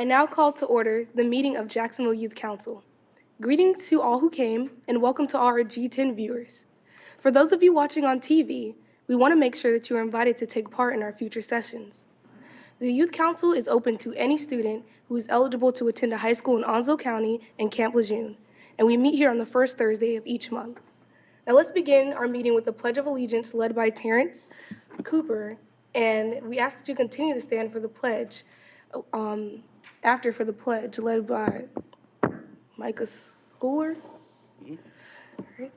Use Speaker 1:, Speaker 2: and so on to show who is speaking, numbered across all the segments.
Speaker 1: I now call to order the meeting of Jacksonville Youth Council. Greetings to all who came, and welcome to our G10 viewers. For those of you watching on TV, we want to make sure that you are invited to take part in our future sessions. The Youth Council is open to any student who is eligible to attend a high school in Onslow County and Camp Lejeune, and we meet here on the first Thursday of each month. Now let's begin our meeting with the Pledge of Allegiance led by Terrence Cooper, and we ask that you continue to stand for the pledge after for the pledge led by Micah Schooler. All right.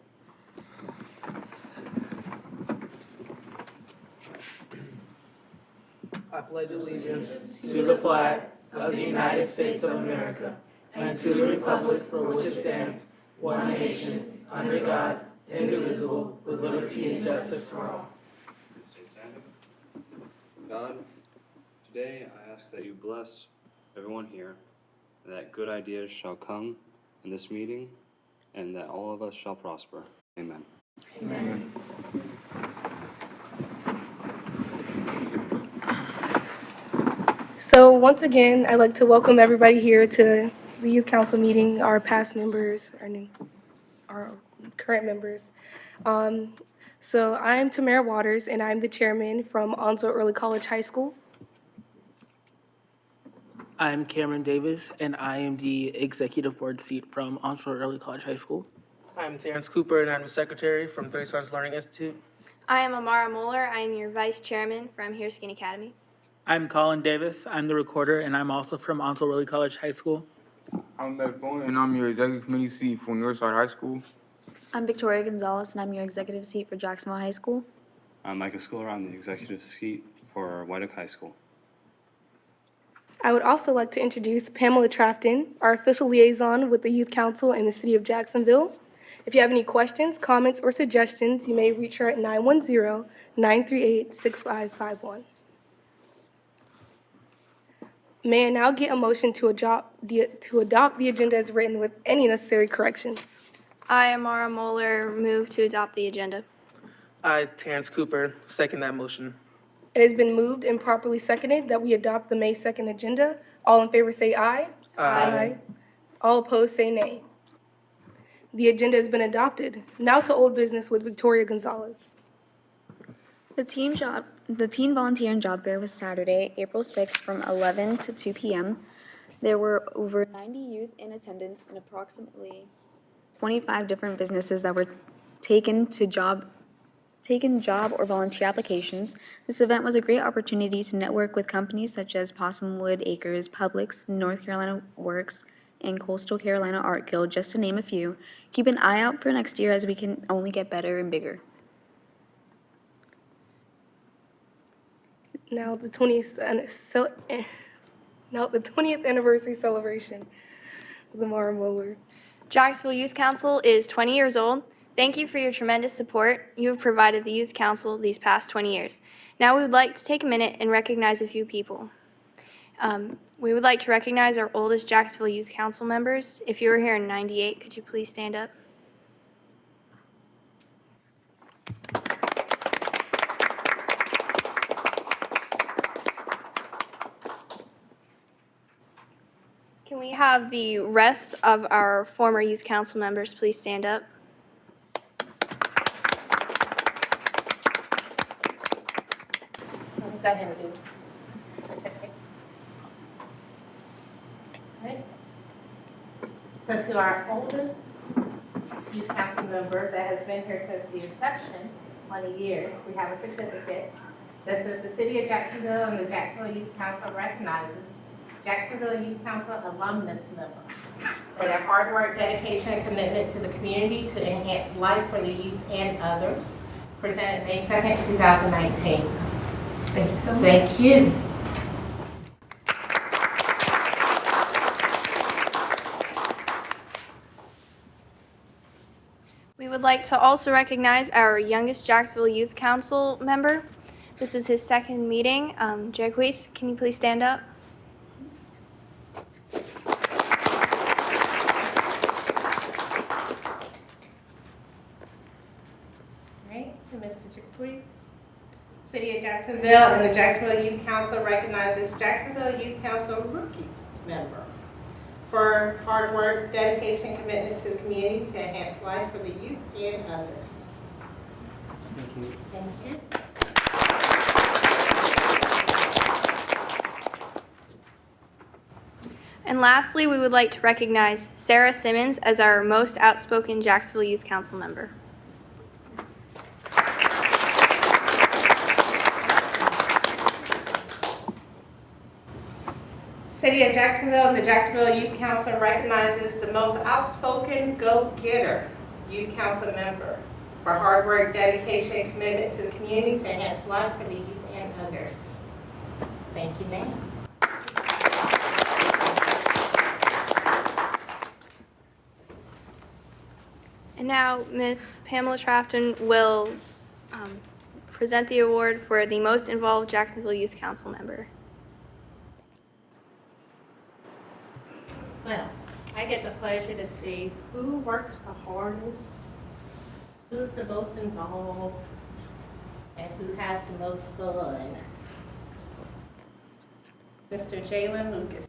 Speaker 2: I pledge allegiance to the flag of the United States of America and to the republic for which it stands, one nation, under God, indivisible, with liberty and justice for all.
Speaker 3: Stay standing. God, today I ask that you bless everyone here, and that good ideas shall come in this meeting, and that all of us shall prosper. Amen.
Speaker 2: Amen.
Speaker 1: So once again, I'd like to welcome everybody here to the Youth Council meeting, our past members, our current members. So I'm Tamara Waters, and I'm the chairman from Onslow Early College High School.
Speaker 2: I'm Cameron Davis, and I am the executive board seat from Onslow Early College High School. I'm Terrence Cooper, and I'm the secretary from Three Stars Learning Institute.
Speaker 4: I am Amara Moeller. I am your vice chairman from Heerskin Academy.
Speaker 2: I'm Colin Davis. I'm the recorder, and I'm also from Onslow Early College High School.
Speaker 5: I'm Matt Bowen, and I'm your executive committee seat for Northside High School.
Speaker 6: I'm Victoria Gonzalez, and I'm your executive seat for Jacksonville High School.
Speaker 3: I'm Micah Schooler. I'm the executive seat for White Oak High School.
Speaker 1: I would also like to introduce Pamela Trafton, our official liaison with the Youth Council in the city of Jacksonville. If you have any questions, comments, or suggestions, you may reach her at 910-938-6551. May I now get a motion to adopt the agenda as written with any necessary corrections?
Speaker 4: I, Amara Moeller, move to adopt the agenda.
Speaker 2: I, Terrence Cooper, second that motion.
Speaker 1: It has been moved and properly seconded that we adopt the May 2nd agenda. All in favor say aye.
Speaker 2: Aye.
Speaker 1: All opposed say nay. The agenda has been adopted. Now to old business with Victoria Gonzalez.
Speaker 6: The teen volunteer and job fair was Saturday, April 6th from 11 to 2 p.m. There were over 90 youth in attendance and approximately 25 different businesses that were taken job or volunteer applications. This event was a great opportunity to network with companies such as Possumwood Acres, Publix, North Carolina Works, and Coastal Carolina Art Guild, just to name a few. Keep an eye out for next year as we can only get better and bigger.
Speaker 1: Now the 20th anniversary celebration with Amara Moeller.
Speaker 4: Jacksonville Youth Council is 20 years old. Thank you for your tremendous support you have provided the Youth Council these past 20 years. Now we would like to take a minute and recognize a few people. We would like to recognize our oldest Jacksonville Youth Council members. If you were here in '98, could you please stand up? Can we have the rest of our former Youth Council members please stand up?
Speaker 7: Go ahead and do the certificate. All right. So to our oldest youth council member that has been here since the inception, 20 years, we have a certificate that says the City of Jacksonville and the Jacksonville Youth Council recognizes Jacksonville Youth Council alumnus member for their hard work, dedication, and commitment to the community to enhance life for the youth and others. Presented May 2nd, 2019.
Speaker 8: Thank you so much.
Speaker 7: Thank you.
Speaker 4: We would like to also recognize our youngest Jacksonville Youth Council member. This is his second meeting. Jacquees, can you please stand up?
Speaker 7: To Mr. Jacquees. City of Jacksonville and the Jacksonville Youth Council recognizes Jacksonville Youth Council rookie member. For hard work, dedication, commitment to the community to enhance life for the youth and others.
Speaker 2: Thank you.
Speaker 7: Thank you.
Speaker 4: And lastly, we would like to recognize Sarah Simmons as our most outspoken Jacksonville Youth Council member.
Speaker 7: City of Jacksonville and the Jacksonville Youth Council recognizes the most outspoken go-getter youth council member for hard work, dedication, and commitment to the community to enhance life for the youth and others. Thank you, ma'am.
Speaker 4: And now Ms. Pamela Trafton will present the award for the most involved Jacksonville Youth Council member.
Speaker 7: Well, I get the pleasure to see who works the hardest, who's the most involved, and who has the most fun. Mr. Jalen Lucas.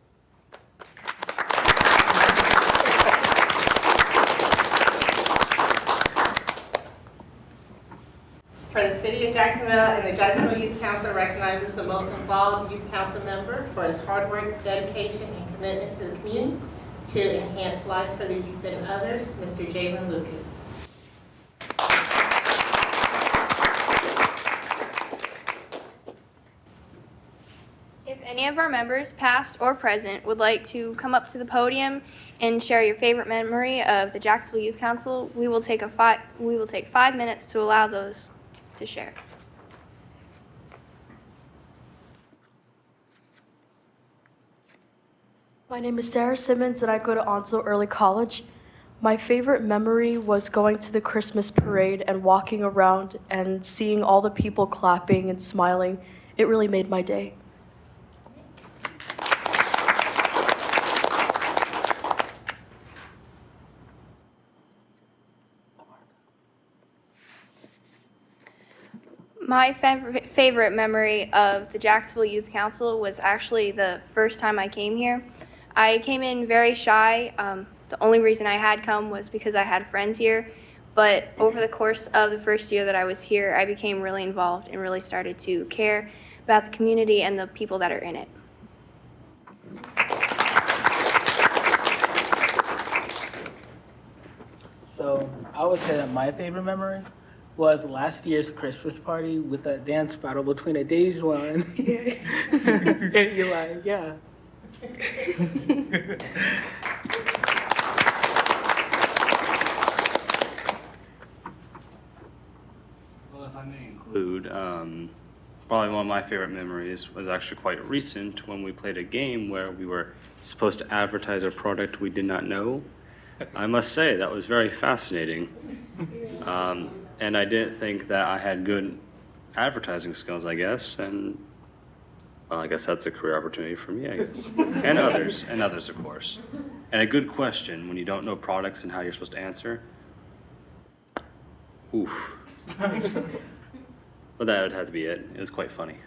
Speaker 7: For the City of Jacksonville and the Jacksonville Youth Council recognizes the most involved youth council member for his hard work, dedication, and commitment to the community to enhance life for the youth and others, Mr. Jalen Lucas.
Speaker 4: If any of our members, past or present, would like to come up to the podium and share your favorite memory of the Jacksonville Youth Council, we will take 5 minutes to allow those to share.
Speaker 8: My name is Sarah Simmons and I go to Onslow Early College. My favorite memory was going to the Christmas parade and walking around and seeing all the people clapping and smiling. It really made my day.
Speaker 4: My favorite memory of the Jacksonville Youth Council was actually the first time I came here. I came in very shy. The only reason I had come was because I had friends here. But over the course of the first year that I was here, I became really involved and really started to care about the community and the people that are in it.
Speaker 2: So I would say that my favorite memory was last year's Christmas party with a dance battle between a Dejuan and Eli. Yeah.
Speaker 3: Well, if I may include, probably one of my favorite memories was actually quite recent when we played a game where we were supposed to advertise a product we did not know. I must say, that was very fascinating. And I didn't think that I had good advertising skills, I guess, and well, I guess that's a career opportunity for me, I guess. And others, of course. And a good question when you don't know products and how you're supposed to answer. Oof. But that would have to be it. It was quite funny.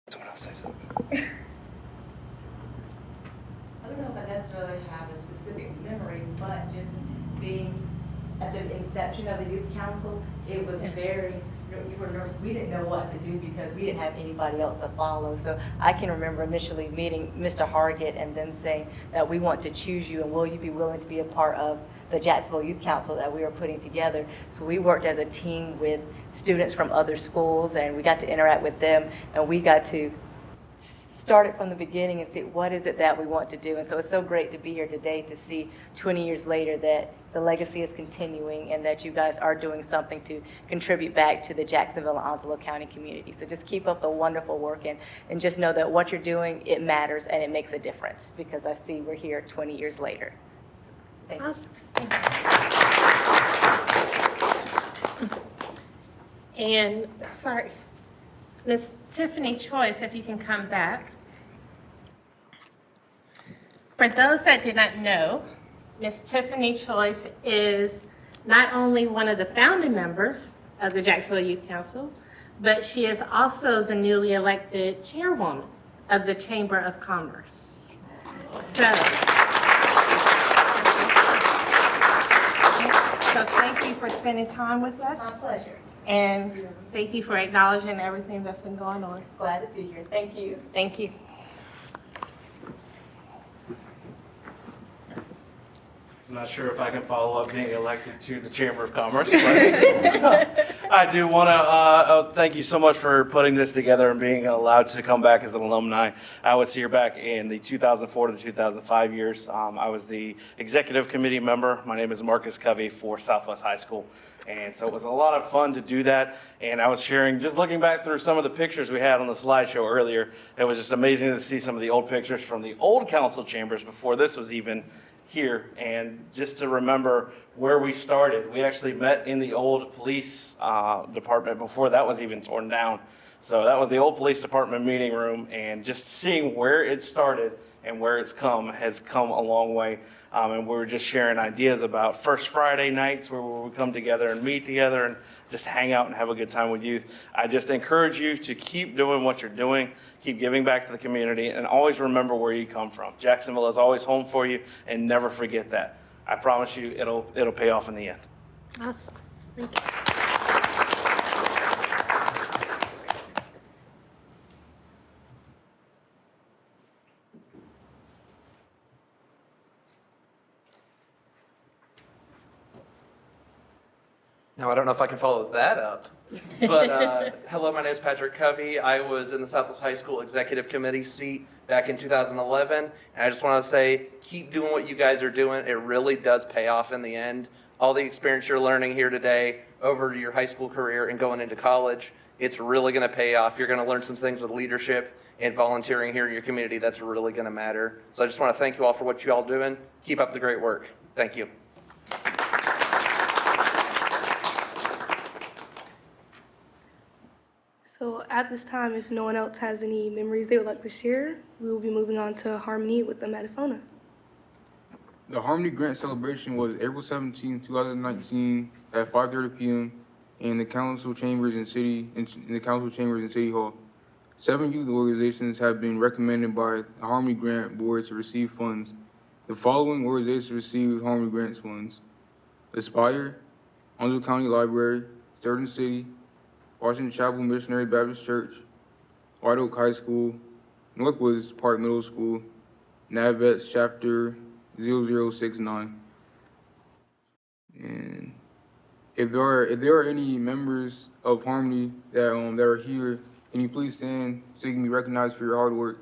Speaker 3: Someone else say something.
Speaker 9: I don't know if I necessarily have a specific memory, but just being at the inception of the youth council, it was very, you were nervous. We didn't know what to do because we didn't have anybody else to follow. So I can remember initially meeting Mr. Hargett and them saying that we want to choose you and will you be willing to be a part of the Jacksonville Youth Council that we were putting together. So we worked as a team with students from other schools and we got to interact with them and we got to start it from the beginning and see what is it that we want to do. And so it's so great to be here today to see 20 years later that the legacy is continuing and that you guys are doing something to contribute back to the Jacksonville and Onslow County community. So just keep up the wonderful work and just know that what you're doing, it matters and it makes a difference because I see we're here 20 years later. Thank you.
Speaker 7: And, sorry, Ms. Tiffany Choice, if you can come back. For those that did not know, Ms. Tiffany Choice is not only one of the founding members of the Jacksonville Youth Council, but she is also the newly elected chairwoman of the Chamber of Commerce. So thank you for spending time with us.
Speaker 9: My pleasure.
Speaker 7: And thank you for acknowledging everything that's been going on.
Speaker 9: Glad to be here. Thank you.
Speaker 7: Thank you.
Speaker 10: I'm not sure if I can follow up being elected to the Chamber of Commerce, but I do want to thank you so much for putting this together and being allowed to come back as an alumni. I was here back in the 2004 to 2005 years. I was the executive committee member. My name is Marcus Covey for Southwest High School. And so it was a lot of fun to do that. And I was sharing, just looking back through some of the pictures we had on the slideshow earlier, it was just amazing to see some of the old pictures from the old council chambers before this was even here, and just to remember where we started. We actually met in the old police department before that was even torn down. So that was the old police department meeting room, and just seeing where it started and where it's come has come a long way. And we were just sharing ideas about First Friday nights where we would come together and meet together and just hang out and have a good time with youth. I just encourage you to keep doing what you're doing, keep giving back to the community, and always remember where you come from. Jacksonville is always home for you, and never forget that. I promise you it'll pay off in the end.
Speaker 7: Awesome. Thank you.
Speaker 11: Now, I don't know if I can follow that up, but hello, my name is Patrick Covey. I was in the Southwest High School Executive Committee seat back in 2011, and I just want to say, keep doing what you guys are doing. It really does pay off in the end. All the experience you're learning here today over your high school career and going into college, it's really going to pay off. You're going to learn some things with leadership and volunteering here in your community that's really going to matter. So I just want to thank you all for what you all doing. Keep up the great work. Thank you.
Speaker 1: So at this time, if no one else has any memories they would like to share, we will be moving on to Harmony with the Metafona.
Speaker 5: The Harmony Grant celebration was April 17, 2019 at 5:30 p.m. in the council chambers in City Hall. 7 youth organizations have been recommended by the Harmony Grant Board to receive funds. The following organizations received Harmony Grants funds: Aspire, Onslow County Library, Sturgeon City, Washington Chapel Missionary Baptist Church, White Oak High School, Northwoods Park Middle School, NAVETS Chapter 0069. And if there are any members of Harmony that are here, can you please stand so you can be recognized for your hard work?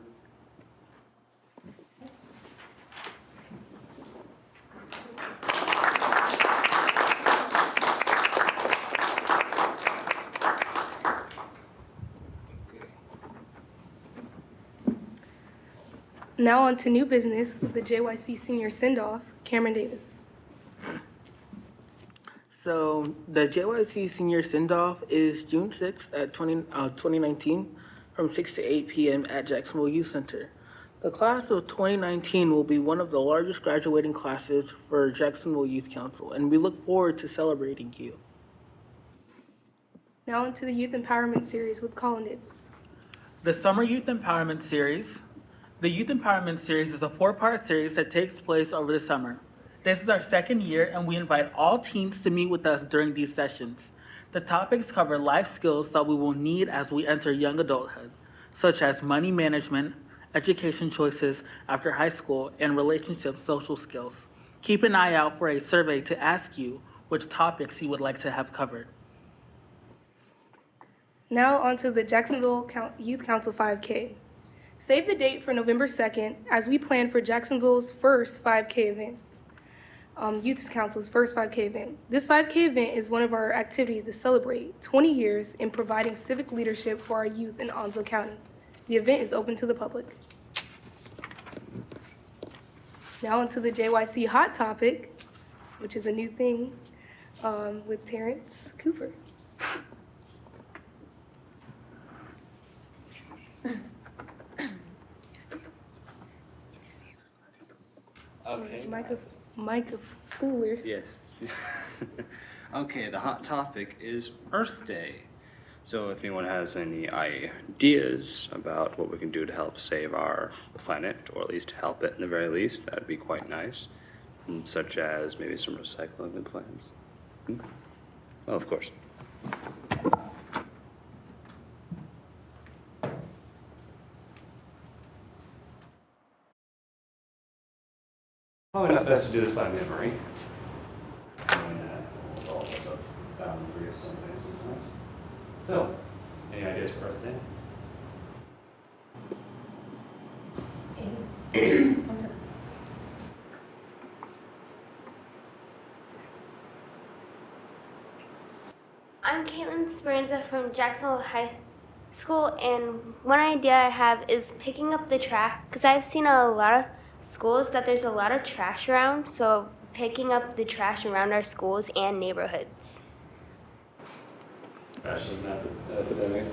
Speaker 1: Now on to new business with the JYC Senior Send-Off, Cameron Davis.
Speaker 2: So the JYC Senior Send-Off is June 6th at 2019 from 6 to 8 p.m. at Jacksonville Youth Center. The class of 2019 will be one of the largest graduating classes for Jacksonville Youth Council, and we look forward to celebrating you.
Speaker 1: Now on to the Youth Empowerment Series with Colin Davis.
Speaker 2: The Summer Youth Empowerment Series. The Youth Empowerment Series is a 4-part series that takes place over the summer. This is our second year, and we invite all teens to meet with us during these sessions. The topics cover life skills that we will need as we enter young adulthood, such as money management, education choices after high school, and relationship social skills. Keep an eye out for a survey to ask you which topics you would like to have covered.
Speaker 1: Now on to the Jacksonville Youth Council 5K. Save the date for November 2nd as we plan for Jacksonville's first 5K event, Youth Council's first 5K event. This 5K event is one of our activities to celebrate 20 years in providing civic leadership for our youth in Onslow County. The event is open to the public. Now onto the JYC Hot Topic, which is a new thing with Terrence Cooper.
Speaker 3: Okay.
Speaker 1: Micah Schooler.
Speaker 3: Yes. Okay, the hot topic is Earth Day. So if anyone has any ideas about what we can do to help save our planet, or at least help it in the very least, that'd be quite nice. Such as maybe some recycling plans. Well, of course. Probably not best to do this by memory. All of us have boundaries sometimes. So, any ideas for Earth Day?
Speaker 12: I'm Caitlin Speranza from Jacksonville High School, and one idea I have is picking up the trash, because I've seen a lot of schools that there's a lot of trash around, so picking up the trash around our schools and neighborhoods.
Speaker 3: Trash is an epidemic.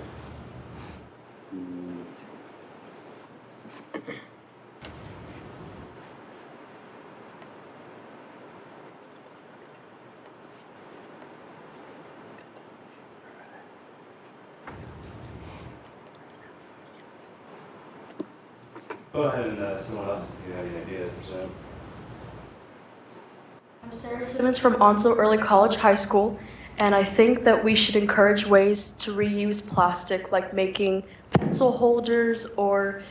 Speaker 3: Go ahead and someone else, if you have any ideas, present.
Speaker 8: I'm Sarah Simmons from Onslow Early College High School, and I think that we should encourage ways to reuse plastic, like making pencil holders or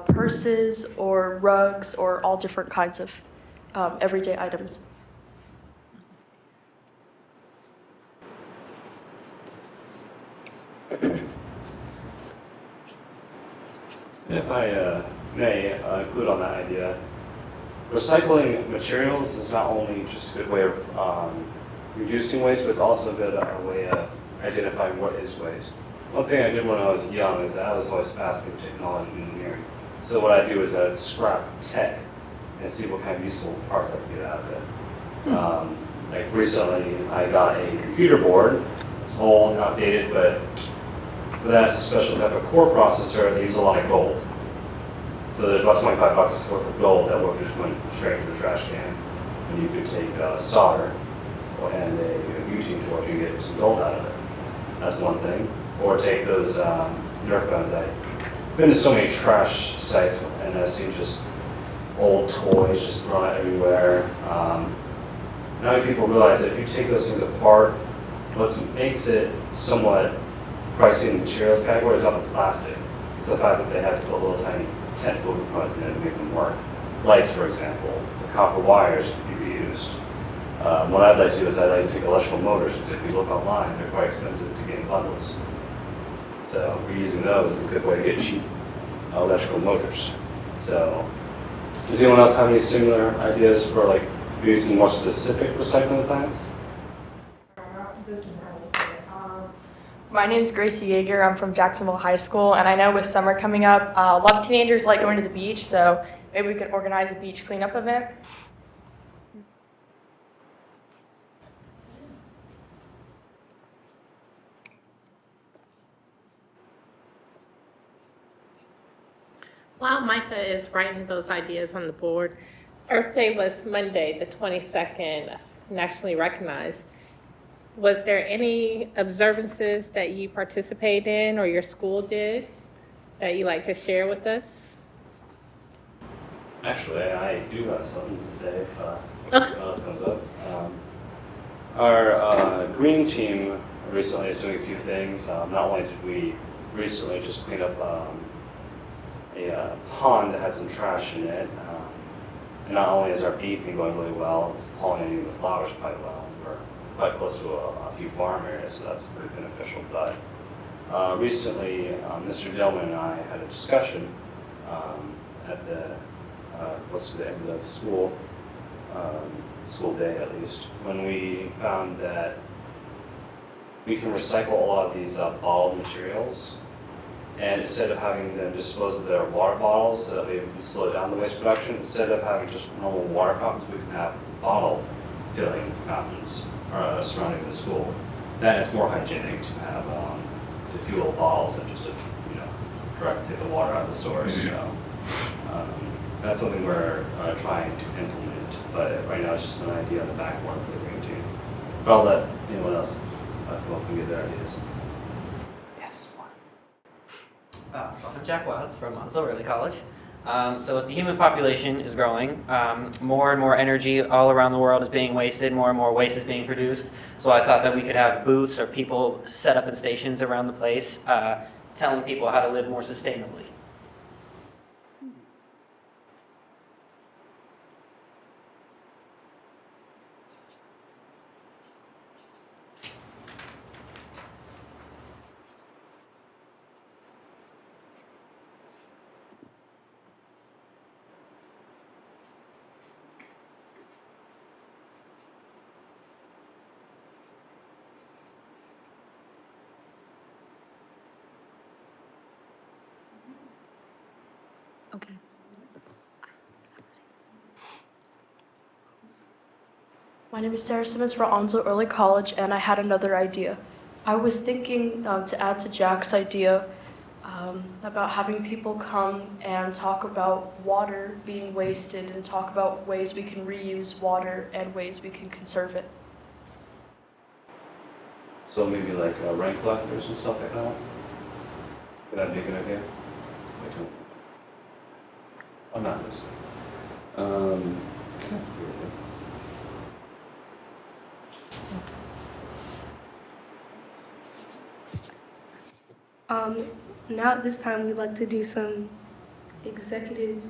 Speaker 8: purses or rugs or all different kinds of everyday items.
Speaker 3: If I may include on that idea, recycling materials is not only just a good way of reducing waste, but it's also a good way of identifying what is waste. One thing I did when I was young is that I was always fascinated with technology and engineering. So what I do is I'd scrap tech and see what kind of useful parts I could get out of it. Like recently, I got a computer board. It's old and outdated, but for that special type of core processor, they use a lot of gold. So there's about $25 worth of gold that would just went straight into the trash can. And you could take solder and a butane torch and get some gold out of it. That's one thing. Or take those Nerf guns. I've been to so many trash sites and I've seen just old toys just thrown out everywhere. Not many people realize that if you take those things apart, what makes it somewhat pricey in the materials category is not the plastic. It's the fact that they have to put little tiny technical components in it to make them work. Lights, for example, the copper wires can be reused. What I'd like to do is I'd like to take electrical motors. If you look online, they're quite expensive to get in bundles. So reusing those is a good way to get cheap electrical motors. So does anyone else have any similar ideas for like maybe some more specific recycling plans?
Speaker 13: My name is Gracie Yeager. I'm from Jacksonville High School, and I know with summer coming up, a lot of teenagers like going to the beach, so maybe we could organize a beach cleanup event.
Speaker 7: While Micah is writing those ideas on the board, Earth Day was Monday, the 22nd, nationally recognized. Was there any observances that you participated in or your school did that you'd like to share with us?
Speaker 3: Actually, I do have something to say if something else comes up. Our green team recently is doing a few things. Not only did we recently just clean up a pond that had some trash in it, and not only is our beef been going really well, it's pollinating the flowers quite well. We're quite close to a few farm areas, so that's pretty beneficial. But recently, Mr. Dillman and I had a discussion at the close to the end of school day at least, when we found that we can recycle a lot of these bottled materials, and instead of having them dispose of their water bottles so that we can slow down the waste production, instead of having just normal water fountains, we can have bottle filling fountains surrounding the school. Then it's more hygienic to have to fuel bottles and just to direct take the water out of the source. So that's something we're trying to implement, but right now it's just an idea on the backboard for the green team. But I'll let anyone else come up and give their ideas.
Speaker 2: Yes.
Speaker 14: So I'm Jack Wilds from Onslow Early College. So as the human population is growing, more and more energy all around the world is being wasted, more and more waste is being produced. So I thought that we could have booths or people set up in stations around the place telling people how to live more sustainably.
Speaker 6: Okay.
Speaker 8: My name is Sarah Simmons from Onslow Early College, and I had another idea. I was thinking to add to Jack's idea about having people come and talk about water being wasted and talk about ways we can reuse water and ways we can conserve it.
Speaker 3: So maybe like rain collectors and stuff like that? Would that be a good idea? I'm not listening. That's pretty good.
Speaker 1: Now at this time, we'd like to do some executive.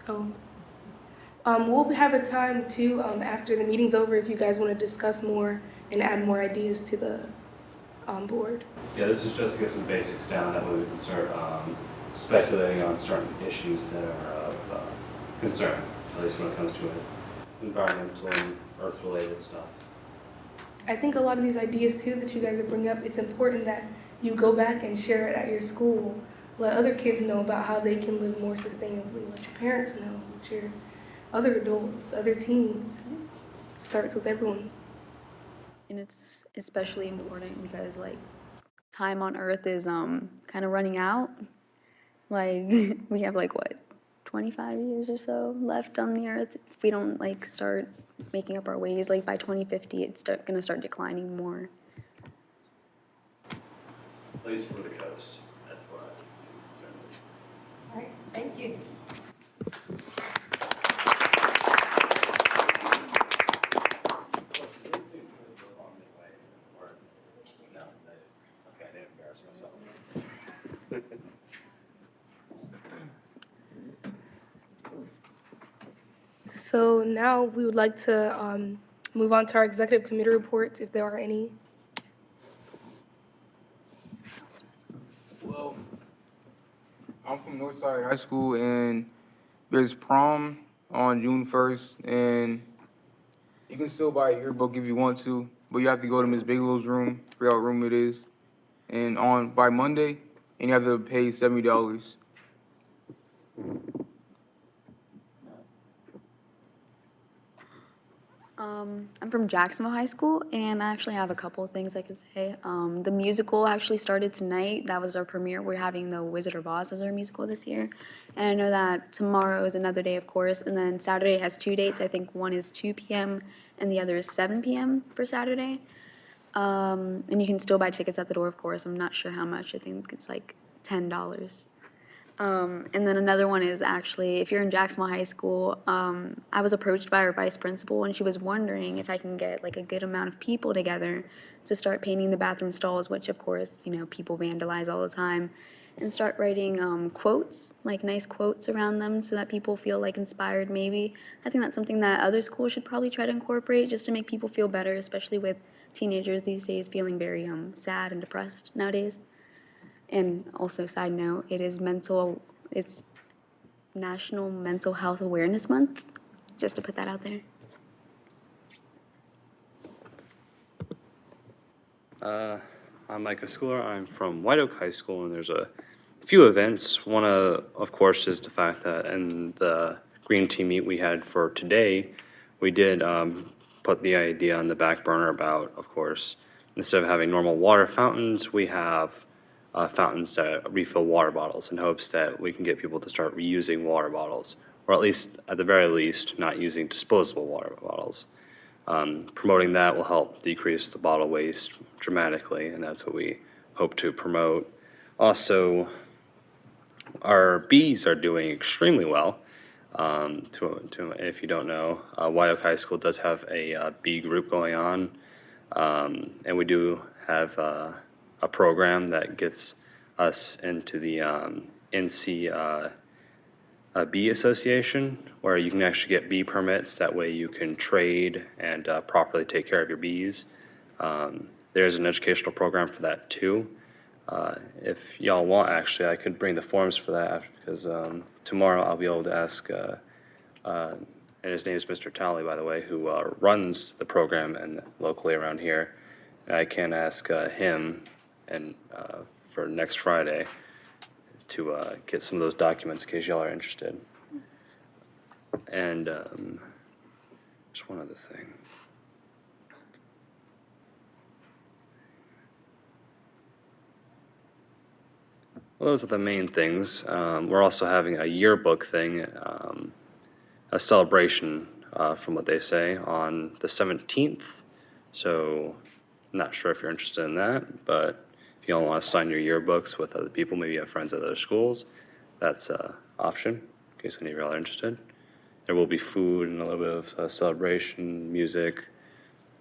Speaker 1: We'll have a time too after the meeting's over if you guys want to discuss more and add more ideas to the board.
Speaker 3: Yeah, this is just to get some basics down. That way we can start speculating on certain issues that are of concern, at least when it comes to environmental and earth-related stuff.
Speaker 1: I think a lot of these ideas too that you guys are bringing up, it's important that you go back and share it at your school. Let other kids know about how they can live more sustainably. Let your parents know, let your other adults, other teens. It starts with everyone.
Speaker 6: And it's especially important because like time on Earth is kind of running out. Like we have like what, 25 years or so left on the Earth. If we don't like start making up our ways, like by 2050, it's gonna start declining more.
Speaker 3: At least for the coast. That's what I'm concerned with.
Speaker 7: All right, thank you.
Speaker 3: Okay, I didn't embarrass myself.
Speaker 1: So now we would like to move on to our executive committee reports, if there are any.
Speaker 5: Well, I'm from Northside High School, and there's prom on June 1st, and you can still buy a yearbook if you want to, but you have to go to Ms. Bigelow's room, figure out what room it is, and by Monday, and you have to pay $70.
Speaker 6: I'm from Jacksonville High School, and I actually have a couple of things I could say. The musical actually started tonight. That was our premiere. We're having The Wizard of Oz as our musical this year. And I know that tomorrow is another day, of course, and then Saturday has 2 dates. I think one is 2 p.m. and the other is 7 p.m. for Saturday. And you can still buy tickets at the door, of course. I'm not sure how much. I think it's like $10. And then another one is actually, if you're in Jacksonville High School, I was approached by our vice principal, and she was wondering if I can get like a good amount of people together to start painting the bathroom stalls, which of course, you know, people vandalize all the time, and start writing quotes, like nice quotes around them so that people feel like inspired maybe. I think that's something that other schools should probably try to incorporate just to make people feel better, especially with teenagers these days feeling very sad and depressed nowadays. And also, side note, it's National Mental Health Awareness Month, just to put that out there.
Speaker 3: I'm Micah Schooler. I'm from White Oak High School, and there's a few events. One, of course, is the fact that in the Green Tea meet we had for today, we did put the idea on the back burner about, of course, instead of having normal water fountains, we have fountains that refill water bottles in hopes that we can get people to start reusing water bottles, or at least, at the very least, not using disposable water bottles. Promoting that will help decrease the bottle waste dramatically, and that's what we hope to promote. Also, our bees are doing extremely well. If you don't know, White Oak High School does have a bee group going on, and we do have a program that gets us into the NC Bee Association, where you can actually get bee permits. That way you can trade and properly take care of your bees. There's an educational program for that too. If y'all want, actually, I could bring the forms for that, because tomorrow I'll be able to ask, and his name is Mr. Talley, by the way, who runs the program and locally around here. And I can ask him and for next Friday to get some of those documents in case y'all are interested. And just one other thing. Well, those are the main things. We're also having a yearbook thing, a celebration, from what they say, on the 17th. So, not sure if you're interested in that, but if you don't want to sign your yearbooks with other people, maybe you have friends at other schools, that's an option, in case any of y'all are interested. There will be food and a little bit of celebration, music,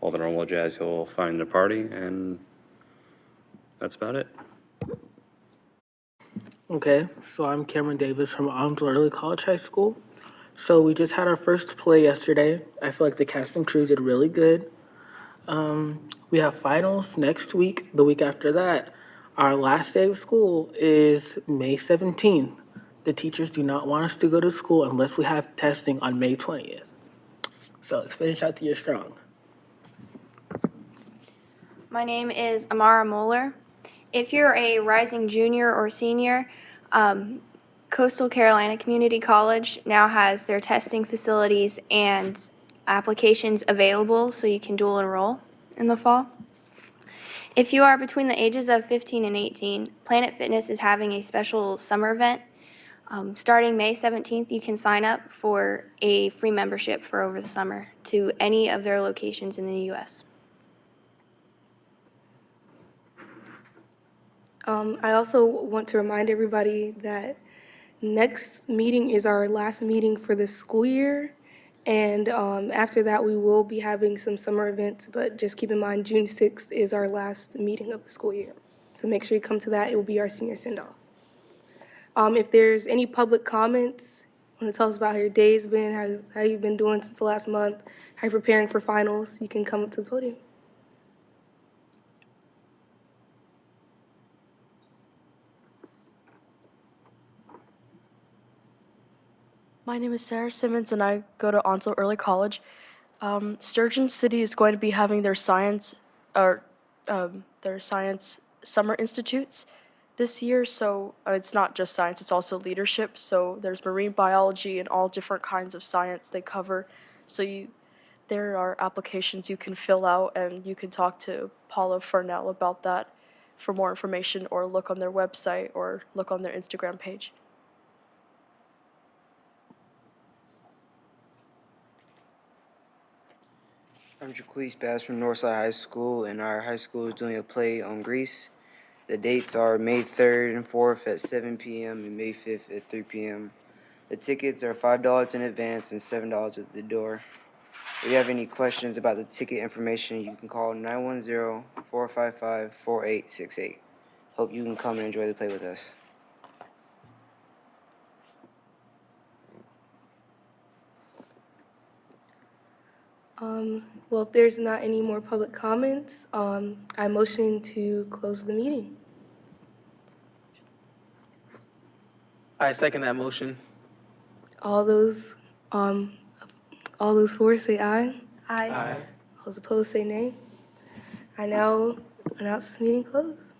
Speaker 3: all the normal jazz you'll find in the party, and that's about it.
Speaker 2: Okay, so I'm Cameron Davis from Onslow Early College High School. So we just had our first play yesterday. I feel like the cast and crew did really good. We have finals next week. The week after that, our last day of school is May 17th. The teachers do not want us to go to school unless we have testing on May 20th. So let's finish out the year strong.
Speaker 4: My name is Amara Moeller. If you're a rising junior or senior, Coastal Carolina Community College now has their testing facilities and applications available so you can dual enroll in the fall. If you are between the ages of 15 and 18, Planet Fitness is having a special summer event. Starting May 17th, you can sign up for a free membership for over the summer to any of their locations in the U.S.
Speaker 1: I also want to remind everybody that next meeting is our last meeting for the school year. And after that, we will be having some summer events, but just keep in mind, June 6th is our last meeting of the school year. So make sure you come to that. It will be our senior send-off. If there's any public comments, want to tell us about how your day's been, how you've been doing since the last month, how you're preparing for finals, you can come up to the podium.
Speaker 8: My name is Sarah Simmons, and I go to Onslow Early College. Sturgeon City is going to be having their science summer institutes this year. So it's not just science; it's also leadership. So there's marine biology and all different kinds of science they cover. So there are applications you can fill out, and you can talk to Paula Farnell about that for more information, or look on their website, or look on their Instagram page.
Speaker 15: I'm Jaquise Bass from Northside High School, and our high school is doing a play on Greece. The dates are May 3rd and 4th at 7 p.m. and May 5th at 3 p.m. The tickets are $5 in advance and $7 at the door. If you have any questions about the ticket information, you can call 910-455-4868. Hope you can come and enjoy the play with us.
Speaker 1: Well, if there's not any more public comments, I motion to close the meeting.
Speaker 2: I second that motion.
Speaker 1: All those for say aye.
Speaker 8: Aye.
Speaker 1: All those opposed say nay. I now announce this meeting closed.